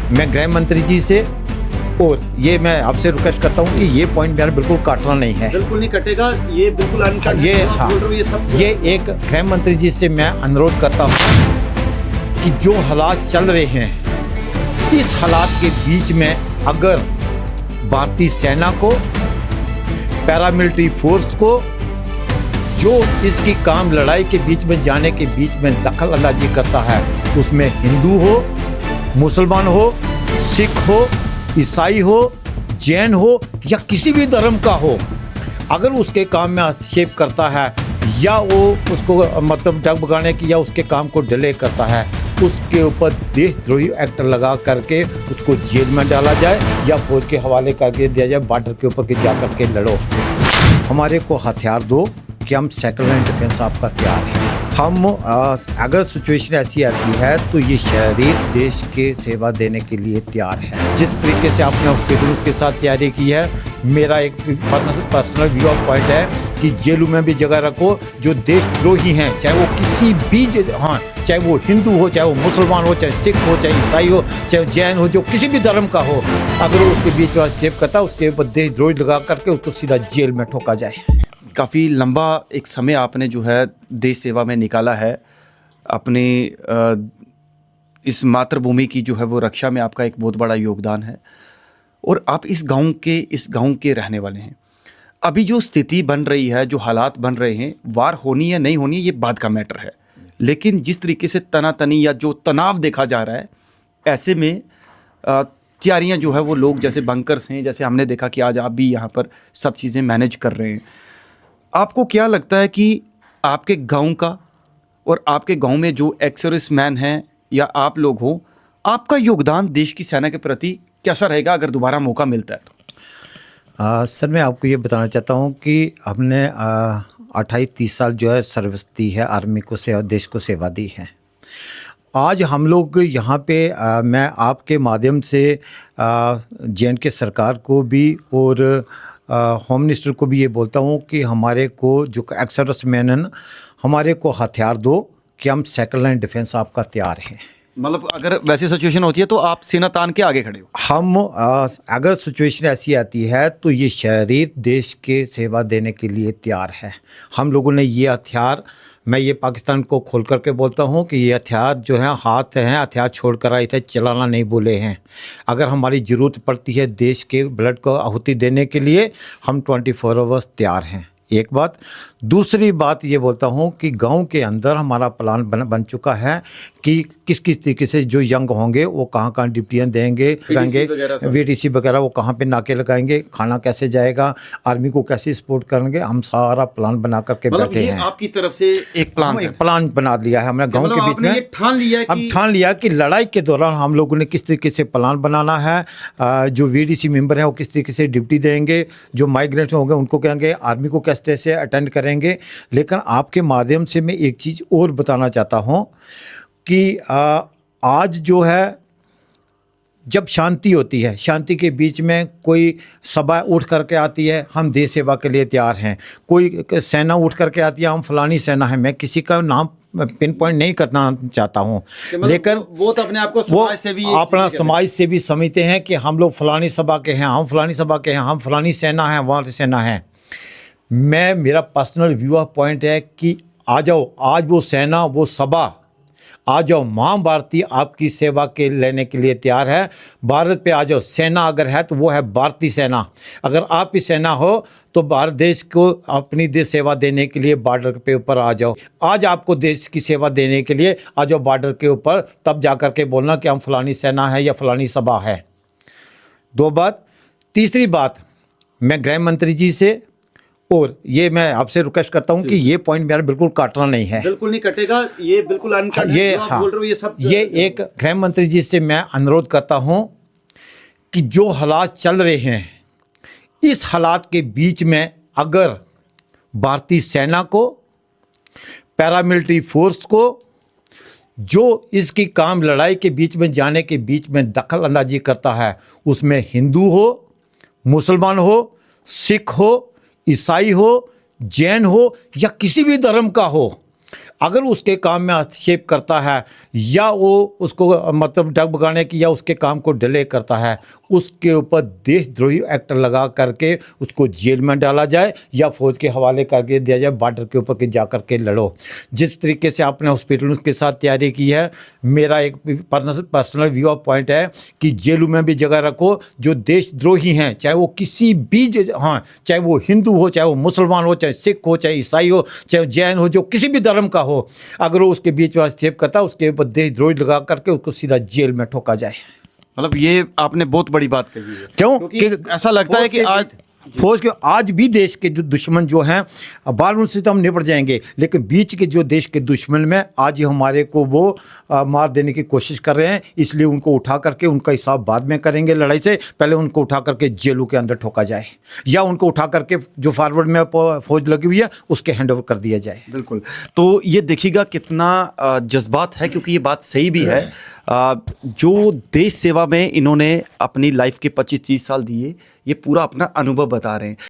मैं गृह मंत्री जी से, और ये मैं आपसे रिक्वेस्ट करता हूँ कि ये पॉइंट मेरा बिल्कुल काटना नहीं है। बिल्कुल नहीं कटेगा, ये बिल्कुल अनकट ये है, जो आप हाँ, बोल रहे हो, ये सब ये एक गृह मंत्री जी से मैं अनुरोध करता हूँ कि जो हालात चल रहे हैं, इस हालात के बीच में अगर भारतीय सेना को, पैरामिलिट्री फोर्स को, जो इसकी काम लड़ाई के बीच में जाने के बीच में दखल अंदाजी करता है, उसमें हिंदू हो, मुसलमान हो, सिख हो, ईसाई हो, जैन हो या किसी भी धर्म का हो, अगर उसके काम में हस्तक्षेप करता है या वो उसको मतलब डगमगाने की या उसके काम को डिले करता है, उसके ऊपर देशद्रोही एक्ट लगा करके उसको जेल में डाला जाए या फौज के हवाले करके दिया जाए, बॉर्डर के ऊपर के जा करके लड़ो। हमारे को हथियार दो कि हम सेकंड लाइन डिफेंस आपका तैयार है। हम अगर सिचुएशन ऐसी आती है तो ये शरीर देश के सेवा देने के लिए तैयार है। जिस तरीके से आपने उसके ग्रुप के साथ तैयारी की है, मेरा एक पर्सनल व्यू ऑफ पॉइंट है कि जेलों में भी जगह रखो जो देशद्रोही हैं, चाहे वो किसी भी चाहे वो हिंदू हो, चाहे वो मुसलमान हो, चाहे सिख हो, चाहे ईसाई हो, चाहे जैन हो, जो किसी भी धर्म का हो, अगर वो उसके बीच में हस्तक्षेप करता है उसके ऊपर देशद्रोही लगा करके उसको सीधा जेल में ठोका जाए। काफ़ी लंबा एक समय आपने जो है देश सेवा में निकाला है। अपनी इस मातृभूमि की जो है वो रक्षा में आपका एक बहुत बड़ा योगदान है और आप इस गांव के रहने वाले हैं। अभी जो स्थिति बन रही है, जो हालात बन रहे हैं, वार होनी या नहीं होनी ये बात का मैटर है, लेकिन जिस तरीके से तनातनी या जो तनाव देखा जा रहा है, ऐसे में तैयारियां जो है वो लोग जैसे बंकर्स हैं, जैसे हमने देखा कि आज आप भी यहाँ पर सब चीज़ें मैनेज कर रहे हैं। आपको क्या लगता है कि आपके गांव का और आपके गांव में जो एक्स मैन हैं या आप लोग हो, आपका योगदान देश की सेना के प्रति कैसा रहेगा अगर दोबारा मौका मिलता है तो? सर मैं आपको ये बताना चाहता हूँ कि हमने 28-30 साल जो है सर्विस दी है, आर्मी को सेवा, देश को सेवा दी है। आज हम लोग यहाँ पे मैं आपके माध्यम से जे.एंड.के सरकार को भी और होम मिनिस्टर को भी ये बोलता हूँ कि हमारे को जो एक्स सर्विस मैन है, हमारे को हथियार दो कि हम सेकंड लाइन डिफेंस आपका तैयार हैं। मतलब अगर वैसी सिचुएशन होती है तो आप सीना तान के आगे खड़े हो? हम अगर सिचुएशन ऐसी आती है तो ये शरीर देश के सेवा देने के लिए तैयार है। हम लोगों ने ये हथियार, मैं ये पाकिस्तान को खोल करके बोलता हूँ कि ये हथियार जो है हाथ हैं, हथियार छोड़ कर आए थे, चलाना नहीं बोले हैं। अगर हमारी ज़रूरत पड़ती है देश के ब्लड को आहुति देने के लिए, हम 24 आवर्स तैयार हैं। एक बात। दूसरी बात ये बोलता हूँ कि गांव के अंदर हमारा प्लान बन चुका है कि किस किस तरीके से जो यंग होंगे वो कहाँ ड्यूटियाँ देंगे, लगाएंगे, VTC वगैरह वो कहाँ पे नाके लगाएंगे, खाना कैसे जाएगा, आर्मी को कैसे सपोर्ट करेंगे, हम सारा प्लान बना करके बैठे हैं। आपकी तरफ से एक प्लान बना लिया है हमने गाँव के बीच में। ठान लिया कि लड़ाई के दौरान हम लोगों ने किस तरीके से प्लान बनाना है, जो VTC मेंबर हैं वो किस तरीके से ड्यूटी देंगे, जो माइग्रेंट्स होंगे उनको कहेंगे, आर्मी को कैसे से अटेंड करेंगे। लेकिन आपके माध्यम से मैं एक चीज़ और बताना चाहता हूँ कि आज जो है जब शांति होती है, शांति के बीच में कोई सभा उठ करके आती है, हम देश सेवा के लिए तैयार हैं। कोई सेना उठ करके आती है, हम फलानी सेना है। मैं किसी का नाम पिन पॉइंट नहीं करना चाहता हूँ, लेकिन वो तो अपने आप को समाज से भी अपना समाज से भी समझते हैं कि हम लोग फलानी सभा के हैं, हम फलानी सभा के हैं, हम फलानी सेना है, वहाँ सेना है। मेरा पर्सनल व्यू ऑफ पॉइंट है कि आ जाओ, आज वो सेना, वो सभा, आ जाओ, माँ भारती आपकी सेवा के लेने के लिए तैयार है। भारत पे आ जाओ। सेना अगर है तो वो है भारतीय सेना। अगर आप ही सेना हो तो भारत देश को अपनी देश सेवा देने के लिए बॉर्डर पे ऊपर आ जाओ। आज आपको देश की सेवा देने के लिए आ जाओ बॉर्डर के ऊपर, तब जा कर के बोलना कि हम फलानी सेना है या फलानी सभा है। दो बात। तीसरी बात, मैं गृह मंत्री जी से, और ये मैं आपसे रिक्वेस्ट करता हूँ कि ये पॉइंट मेरा बिल्कुल काटना नहीं है। बिल्कुल नहीं कटेगा, ये बिल्कुल अनकट है, जो आप बोल रहे हो, ये सब ये एक गृह मंत्री जी से मैं अनुरोध करता हूँ कि जो हालात चल रहे हैं, इस हालात के बीच में अगर भारतीय सेना को, पैरामिलिट्री फोर्स को, जो इसकी काम लड़ाई के बीच में जाने के बीच में दखल अंदाजी करता है, उसमें हिंदू हो, मुसलमान हो, सिख हो, ईसाई हो, जैन हो या किसी भी धर्म का हो, अगर उसके काम में हस्तक्षेप करता है या वो उसको मतलब डगमगाने की या उसके काम को डिले करता है, उसके ऊपर देशद्रोही एक्ट लगा करके उसको जेल में डाला जाए या फौज के हवाले करके दिया जाए, बॉर्डर के ऊपर के जा कर के लड़ो। जिस तरीके से आपने हॉस्पिटलों के साथ तैयारी की है, मेरा एक पर्सनल व्यू ऑफ पॉइंट है कि जेलों में भी जगह रखो जो देशद्रोही हैं, चाहे वो किसी भी हाँ, चाहे वो हिंदू हो, चाहे वो मुसलमान हो, चाहे सिख हो, चाहे ईसाई हो, चाहे जैन हो, जो किसी भी धर्म का हो, अगर वो उसके बीच में हस्तक्षेप करता है उसके ऊपर देशद्रोही लगा करके उसको सीधा जेल में ठोका जाए। मतलब ये आपने बहुत बड़ी बात कही है। क्यों? क्योंकि ऐसा लगता है कि आज फौज के आज भी देश के जो दुश्मन जो हैं, बार उनसे तो हम निपट जाएंगे, लेकिन बीच के जो देश के दुश्मन में आज ही हमारे को वो मार देने की कोशिश कर रहे हैं, इसलिए उनको उठा करके उनका हिसाब बाद में करेंगे। लड़ाई से पहले उनको उठा करके जेलों के अंदर ठोका जाए या उनको उठा करके जो फॉरवर्ड में फौज लगी हुई है उसके हैंड ओवर कर दिया जाए। बिल्कुल। तो ये देखिएगा कितना जज्बात है, क्योंकि ये बात सही भी है। जो देश सेवा में इन्होंने अपनी लाइफ के 25-30 साल दिए, ये पूरा अपना अनुभव बता रहे हैं।